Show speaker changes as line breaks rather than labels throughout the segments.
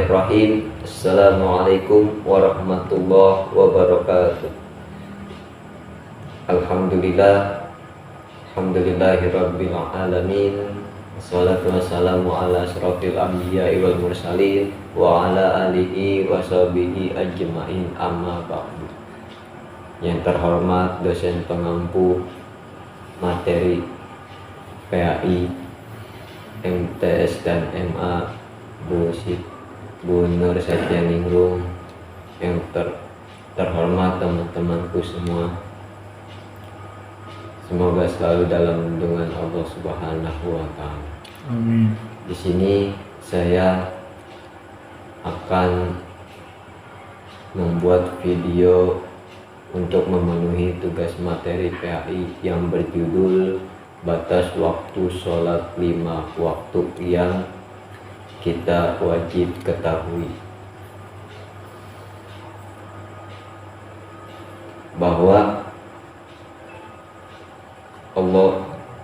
Bismillahirrahmanirrahim. Assalamualaikum warahmatullahi wabarakatuh. Alhamdulillah, alhamdulillahirabbil alamin. Wassalatu wassalamu ala asyrofil anbiya'i wal mursalin wa ala alihi wa sahbihi ajma'in, amma ba'du. Yang terhormat dosen pengampu materi PAI, MTS dan MA, Bu Nur Setyaningrum. Yang terhormat teman-temanku semua, semoga selalu dalam lindungan Allah Subhanahu wa Ta'ala.
Amin.
Di sini saya akan membuat video untuk memenuhi tugas materi PAI yang berjudul batas waktu sholat 5 waktu yang kita wajib ketahui. Bahwa Allah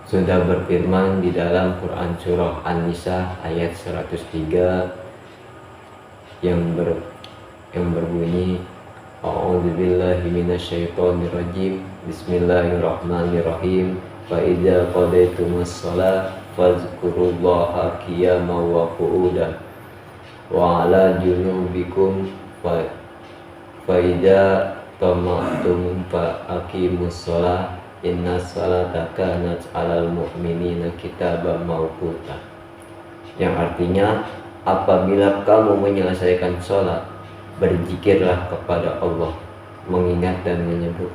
sudah berfirman di dalam Quran surah An-Nisa ayat 103 yang berbunyi, A'udzubillahi minasyaitonirrajim, Bismillahirrahmanirrahim. Fa idza qadaytumus shalah fazkurullaha qiyaman wa qu'udan wa 'ala junubikum fa idza tama'tum fa aqimus shalah inna salata kanat 'alal mu'minina kitaban mawquta. Yang artinya, apabila kamu menyelesaikan sholat, berzikirlah kepada Allah, mengingat dan menyebut,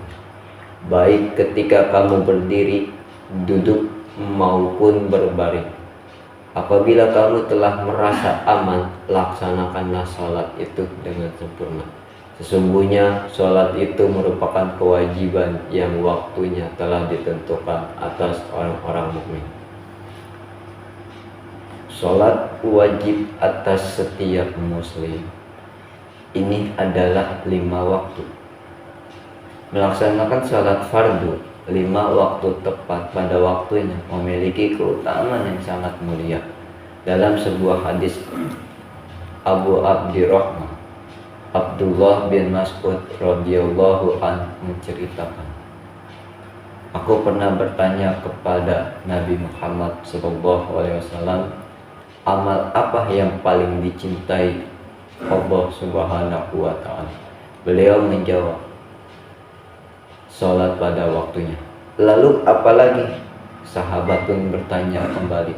baik ketika kamu berdiri, duduk maupun berbaring. Apabila kamu telah merasa aman, laksanakanlah sholat itu dengan sempurna. Sesungguhnya sholat itu merupakan kewajiban yang waktunya telah ditentukan atas orang-orang mukmin. Sholat wajib atas setiap muslim. Ini adalah 5 waktu. Melaksanakan sholat fardu 5 waktu tepat pada waktunya memiliki keutamaan yang sangat mulia. Dalam sebuah hadis, Abu Abdirrahman Abdullah bin Mas'ud radhiyallahu anhu menceritakan, aku pernah bertanya kepada Nabi Muhammad SAW, amal apa yang paling dicintai Allah Subhanahu wa Ta'ala? Beliau menjawab, sholat pada waktunya. Lalu apalagi? Sahabat pun bertanya kembali.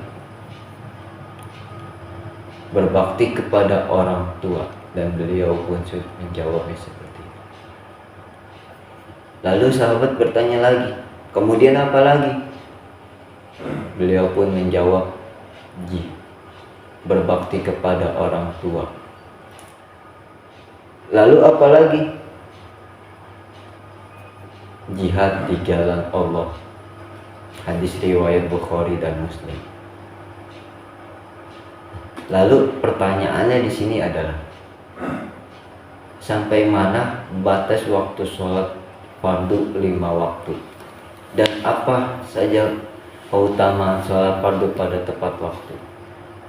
Berbakti kepada orang tua, dan beliau pun menjawabnya seperti itu. Lalu sahabat bertanya lagi, kemudian apa lagi? Beliau pun menjawab, berbakti kepada orang tua. Lalu apa lagi? Jihad di jalan Allah. Hadis riwayat Bukhari dan Muslim. Lalu pertanyaannya di sini adalah, sampai mana batas waktu sholat fardu 5 waktu? Dan apa saja keutamaan sholat fardu pada tepat waktu?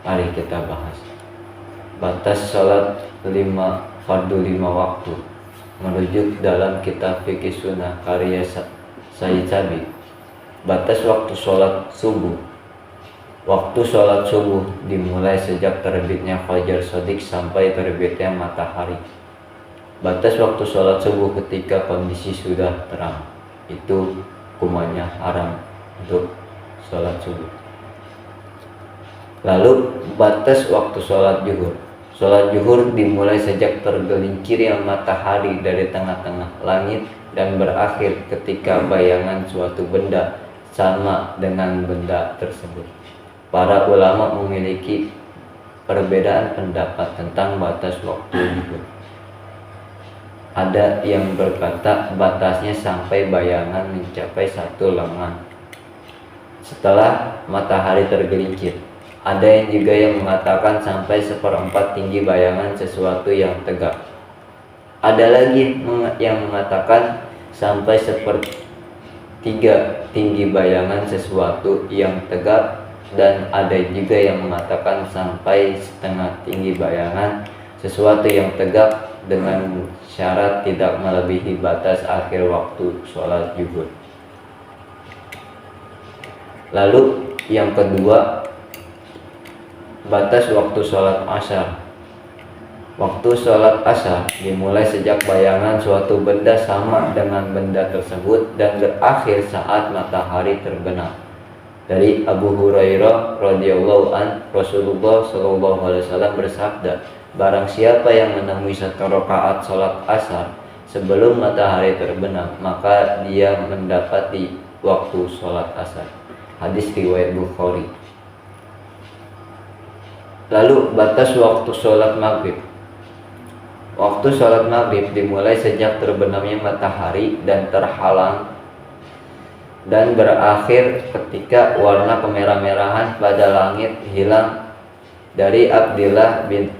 Mari kita bahas. Batas sholat fardu 5 waktu merujuk dalam kitab Fikih Sunnah karya Sayyid Sabiq. Batas waktu sholat subuh. Waktu sholat subuh dimulai sejak terbitnya fajar shadiq sampai terbitnya matahari. Batas waktu sholat subuh ketika kondisi sudah terang, itu hukumannya haram untuk sholat subuh. Lalu batas waktu sholat zuhur. Sholat zuhur dimulai sejak tergelincirnya matahari dari tengah-tengah langit dan berakhir ketika bayangan suatu benda sama dengan benda tersebut. Para ulama memiliki perbedaan pendapat tentang batas waktu zuhur. Ada yang berkata batasnya sampai bayangan mencapai 1 lengan setelah matahari tergelincir. Ada yang juga yang mengatakan sampai 1/4 tinggi bayangan sesuatu yang tegak. Ada lagi yang mengatakan sampai 1/3 tinggi bayangan sesuatu yang tegak, dan ada juga yang mengatakan sampai setengah tinggi bayangan sesuatu yang tegak dengan syarat tidak melebihi batas akhir waktu sholat zuhur. Lalu yang kedua, batas waktu sholat asar. Waktu sholat asar dimulai sejak bayangan suatu benda sama dengan benda tersebut dan berakhir saat matahari terbenam. Dari Abu Hurairah radhiyallahu an, Rasulullah shallallahu alaihi wasallam bersabda, barang siapa yang menemui 1 rakaat sholat asar sebelum matahari terbenam, maka dia mendapati waktu sholat asar. Hadis riwayat Bukhari. Lalu batas waktu sholat maghrib. Waktu sholat maghrib dimulai sejak terbenamnya matahari dan terhalang dan berakhir ketika warna kemerah-merahan pada langit hilang. Dari Abdullah bin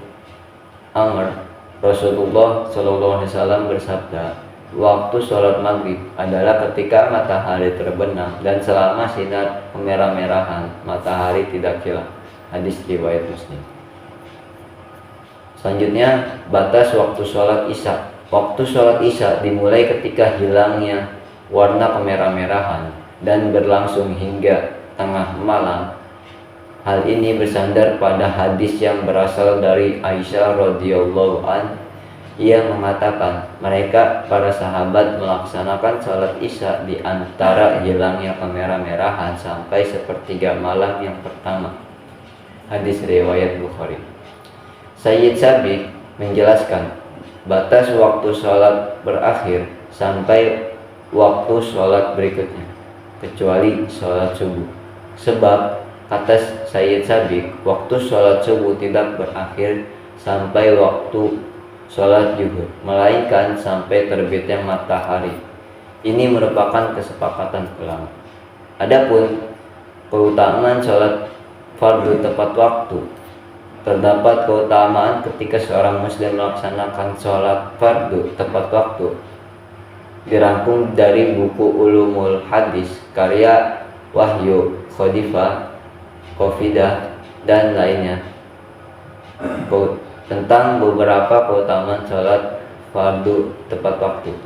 Amr, Rasulullah Shallallahu Alaihi Wasallam bersabda, waktu sholat maghrib adalah ketika matahari terbenam dan selama sinar kemerah-merahan matahari tidak hilang. Hadis riwayat Muslim. Selanjutnya, batas waktu sholat isya. Waktu sholat isya dimulai ketika hilangnya warna kemerah-merahan dan berlangsung hingga tengah malam. Hal ini bersandar pada hadis yang berasal dari Aisyah radhiyallahu an. Ia mengatakan, mereka para sahabat melaksanakan sholat isya di antara hilangnya kemerah-merahan sampai sepertiga malam yang pertama. Hadis riwayat Bukhari. Sayyid Sabiq menjelaskan, batas waktu sholat berakhir sampai waktu sholat berikutnya, kecuali sholat subuh. Sebab, kata Sayyid Sabiq, waktu sholat subuh tidak berakhir sampai waktu sholat zuhur, melainkan sampai terbitnya matahari. Ini merupakan kesepakatan ulama. Adapun keutamaan sholat fardu tepat waktu, terdapat keutamaan ketika seorang muslim melaksanakan sholat fardu tepat waktu. Dirangkum dari buku Ulumul Hadis karya Wahyu Khofidah dan lainnya tentang beberapa keutamaan sholat fardu tepat waktu.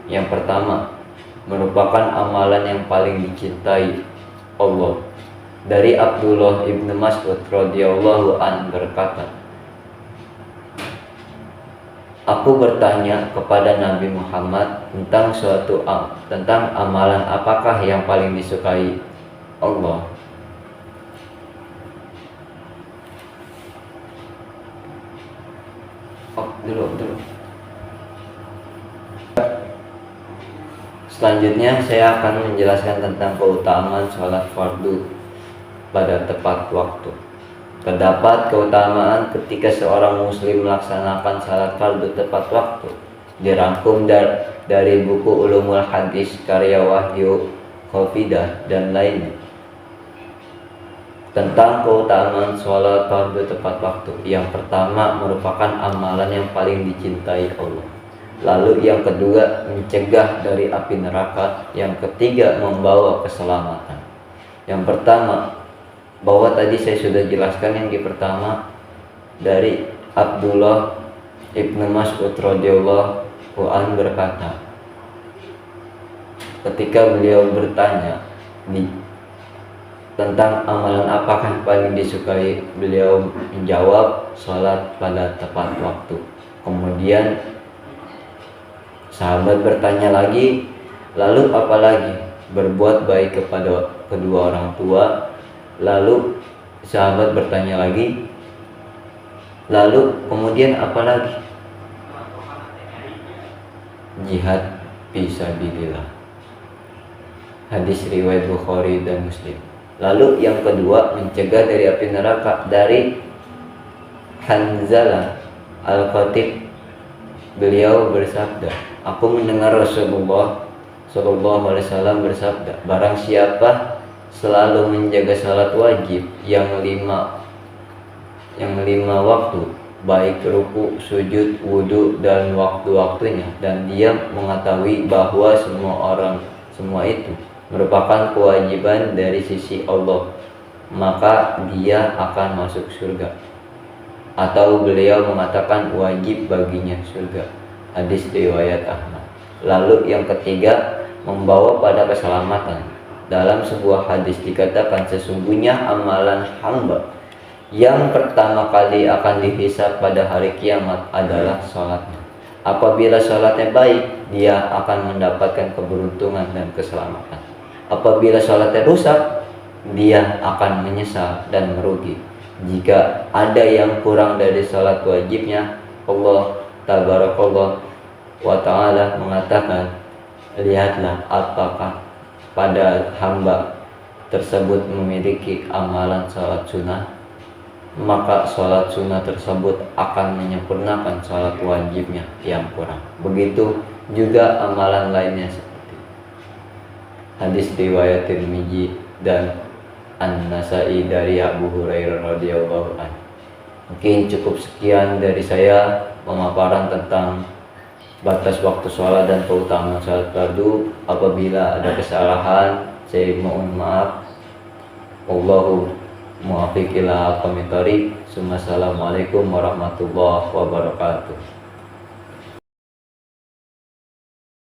Yang pertama, merupakan amalan yang paling dicintai Allah. Dari Abdullah ibnu Mas'ud radhiyallahu an berkata, aku bertanya kepada Nabi Muhammad tentang amalan apakah yang paling disukai Allah. Selanjutnya saya akan menjelaskan tentang keutamaan sholat fardu pada tepat waktu. Terdapat keutamaan ketika seorang muslim melaksanakan salat fardu tepat waktu. Dirangkum dari buku Ulumul Hadis karya Wahyu Khofidah dan lainnya. Tentang keutamaan sholat fardu tepat waktu. Yang pertama, merupakan amalan yang paling dicintai Allah. Lalu yang kedua, mencegah dari api neraka. Yang ketiga, membawa keselamatan. Yang pertama, bahwa tadi saya sudah jelaskan yang di pertama dari Abdullah ibnu Mas'ud radhiyallahu an berkata, ketika beliau bertanya tentang amalan apakah yang paling disukai, beliau menjawab sholat pada tepat waktu. Kemudian sahabat bertanya lagi, lalu apa lagi? Berbuat baik kepada kedua orang tua. Lalu sahabat bertanya lagi, lalu kemudian apa lagi? Jihad fisabilillah. Hadis riwayat Bukhari dan Muslim. Lalu yang kedua, mencegah dari api neraka. Dari Hanzalah Al-Khatib, beliau bersabda, aku mendengar Rasulullah Shallallahu Alaihi Wasallam bersabda, barang siapa selalu menjaga salat wajib yang lima waktu, baik ruku, sujud, wudhu dan waktu-waktunya, dan dia mengetahui bahwa semua itu merupakan kewajiban dari sisi Allah, maka dia akan masuk surga. atau beliau mengatakan wajib baginya surga. Hadis riwayat Ahmad. Lalu yang ketiga, membawa pada keselamatan. Dalam sebuah hadis dikatakan sesungguhnya amalan hamba yang pertama kali akan dihisab pada hari kiamat adalah sholatnya. Apabila sholatnya baik, dia akan mendapatkan keberuntungan dan keselamatan. Apabila sholatnya rusak, dia akan menyesal dan merugi. Jika ada yang kurang dari sholat wajibnya, Allah Tabarakallah wa ta'ala mengatakan, lihatlah apakah pada hamba tersebut memiliki amalan sholat sunnah, maka sholat sunnah tersebut akan menyempurnakan sholat wajibnya yang kurang. Begitu juga amalan lainnya seperti hadis riwayat Tirmidzi dan An-Nasa'i dari Abu Hurairah radhiyallahu anhu. Mungkin cukup sekian dari saya pemaparan tentang batas waktu sholat dan keutamaan sholat fardu. Apabila ada kesalahan, saya mohon maaf. Wallahu muwaffiq ila aqwamit thoriq. Assalamualaikum warahmatullahi wabarakatuh.